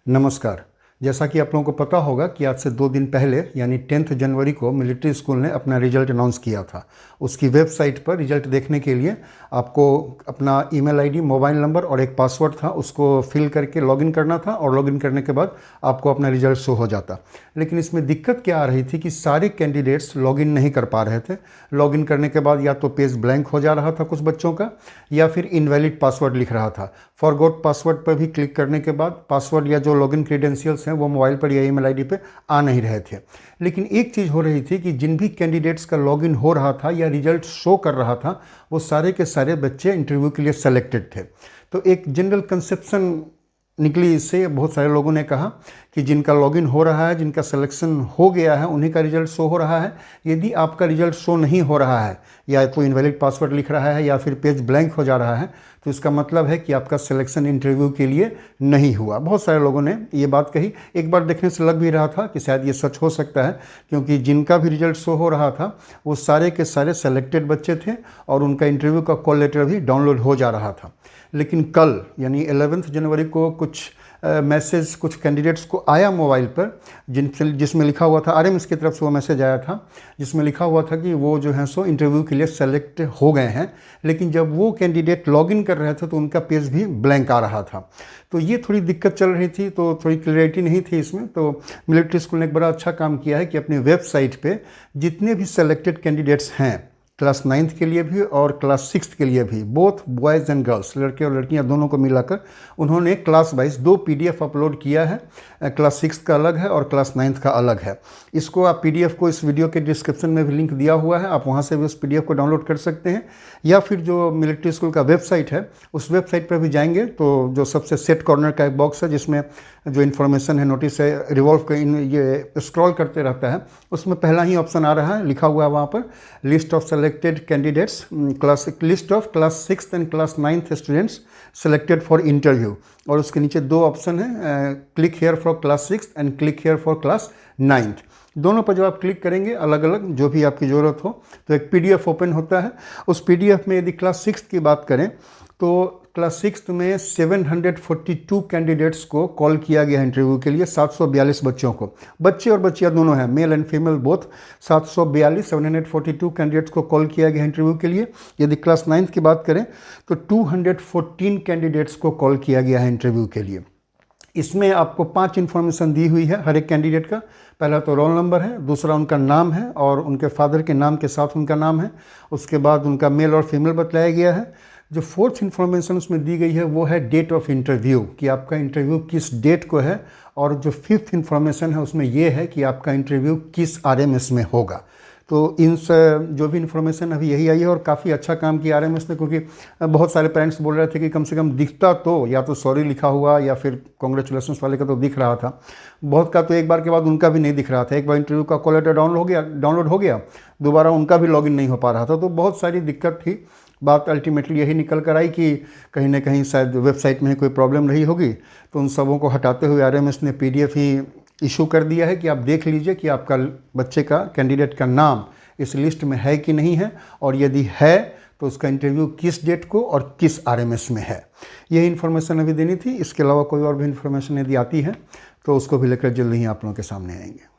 नमस्कार। जैसा कि आप लोगों को पता होगा कि आज से 2 दिन पहले यानी 10 जनवरी को मिलिट्री स्कूल ने अपना रिजल्ट अनाउंस किया था। उसकी वेबसाइट पर रिजल्ट देखने के लिए आपको अपना ईमेल आईडी, मोबाइल नंबर और एक पासवर्ड था, उसको फिल करके लॉगिन करना था और लॉगिन करने के बाद आपको अपना रिजल्ट शो हो जाता। लेकिन इसमें दिक्कत क्या आ रही थी कि सारे कैंडिडेट्स लॉगिन नहीं कर पा रहे थे। लॉगिन करने के बाद या तो पेज ब्लैंक हो जा रहा था कुछ बच्चों का, या फिर इनवैलिड पासवर्ड लिख रहा था। फॉरगॉट पासवर्ड पर भी क्लिक करने के बाद पासवर्ड या जो लॉगिन क्रीडेंशियल्स हैं वो मोबाइल पर या ईमेल आईडी पे आ नहीं रहे थे। लेकिन एक चीज़ हो रही थी कि जिन भी कैंडिडेट्स का लॉगिन हो रहा था या रिजल्ट शो कर रहा था, वो सारे के सारे बच्चे इंटरव्यू के लिए सेलेक्टेड थे। तो एक जनरल कंसेप्शन निकली इससे। बहुत सारे लोगों ने कहा कि जिनका लॉगिन हो रहा है, जिनका सिलेक्शन हो गया है, उन्हीं का रिजल्ट शो हो रहा है। यदि आपका रिजल्ट शो नहीं हो रहा है, या तो इनवैलिड पासवर्ड लिख रहा है या फिर पेज ब्लैंक हो जा रहा है, तो इसका मतलब है कि आपका सिलेक्शन इंटरव्यू के लिए नहीं हुआ। बहुत सारे लोगों ने ये बात कही। एक बार देखने से लग भी रहा था कि शायद ये सच हो सकता है, क्योंकि जिनका भी रिजल्ट शो हो रहा था वो सारे के सारे सेलेक्टेड बच्चे थे और उनका इंटरव्यू का कॉल लेटर भी डाउनलोड हो जा रहा था। लेकिन कल यानी 11 जनवरी को कुछ मैसेज कुछ कैंडिडेट्स को आया मोबाइल पर, जिसमें लिखा हुआ था, आरएमएस की तरफ से वो मैसेज आया था, जिसमें लिखा हुआ था कि वो जो है सो इंटरव्यू के लिए सेलेक्ट हो गए हैं। लेकिन जब वो कैंडिडेट लॉगिन कर रहे थे तो उनका पेज भी ब्लैंक आ रहा था। तो ये थोड़ी दिक्कत चल रही थी, तो थोड़ी क्लियरिटी नहीं थी इसमें। तो मिलिट्री स्कूल ने एक बड़ा अच्छा काम किया है कि अपनी वेबसाइट पर जितने भी सेलेक्टेड कैंडिडेट्स हैं, क्लास 9th के लिए भी और क्लास 6th के लिए भी, बोथ बॉयज़ एंड गर्ल्स, लड़के और लड़कियां दोनों को मिलाकर उन्होंने क्लास वाइज 2 PDF अपलोड किया है। क्लास 6 का अलग है और क्लास 9th का अलग है। इसको आप PDF को इस वीडियो के डिस्क्रिप्शन में भी लिंक दिया हुआ है, आप वहां से भी उस PDF को डाउनलोड कर सकते हैं। या फिर जो मिलिट्री स्कूल का वेबसाइट है, उस वेबसाइट पर भी जाएंगे तो जो सबसे सेट कॉर्नर का एक बॉक्स है जिसमें जो इन्फॉर्मेशन है, नोटिस है, रिवॉल्व कर ये स्क्रॉल करते रहता है, उसमें पहला ही ऑप्शन आ रहा है, लिखा हुआ है वहाँ पर list of selected candidates, list of class 6th and class 9th students selected for interview. और उसके नीचे 2 ऑप्शन है, click here for class 6th and click here for class 9th। दोनों पर जब आप क्लिक करेंगे, अलग अलग जो भी आपकी ज़रूरत हो, तो एक PDF ओपन होता है। उस PDF में यदि क्लास 6th की बात करें तो क्लास 6th में 742 कैंडिडेट्स को कॉल किया गया है इंटरव्यू के लिए, 742 बच्चों को, बच्चे और बच्चियां दोनों हैं, male and female both. 742 candidates को कॉल किया गया है इंटरव्यू के लिए। यदि क्लास 9th की बात करें तो 214 कैंडिडेट्स को कॉल किया गया है इंटरव्यू के लिए। इसमें आपको 5 इन्फॉर्मेशन दी हुई है हर एक कैंडिडेट का। पहला तो रोल नंबर है, दूसरा उनका नाम है और उनके फादर के नाम के साथ उनका नाम है। उसके बाद उनका मेल और फीमेल बताया गया है। जो 4th इन्फॉर्मेशन उसमें दी गई है वो है डेट ऑफ इंटरव्यू, कि आपका इंटरव्यू किस डेट को है। और जो 5th इन्फॉर्मेशन है उसमें ये है कि आपका इंटरव्यू किस RMS में होगा। तो इन जो भी इन्फॉर्मेशन अभी यही आई है और काफ़ी अच्छा काम किया RMS ने, क्योंकि बहुत सारे पेरेंट्स बोल रहे थे कि कम से कम दिखता तो, या तो सॉरी लिखा हुआ या फिर कॉन्ग्रेचुलेशंस वाले का तो दिख रहा था, बहुत का तो एक बार के बाद उनका भी नहीं दिख रहा था। एक बार इंटरव्यू का कॉल लेटर डाउनलोड हो गया, दोबारा उनका भी लॉगिन नहीं हो पा रहा था। तो बहुत सारी दिक्कत थी। बात अल्टीमेटली यही निकल कर आई कि कहीं ना कहीं शायद वेबसाइट में कोई प्रॉब्लम रही होगी। तो उन सबों को हटाते हुए RMS ने PDF ही इशू कर दिया है कि आप देख लीजिए कि आपका बच्चे का, कैंडिडेट का नाम इस लिस्ट में है कि नहीं है, और यदि है तो उसका इंटरव्यू किस डेट को और किस RMS में है। यही इन्फॉर्मेशन अभी देनी थी। इसके अलावा कोई और भी इन्फॉर्मेशन यदि आती है तो उसको भी लेकर जल्दी ही आप लोगों के सामने आएंगे।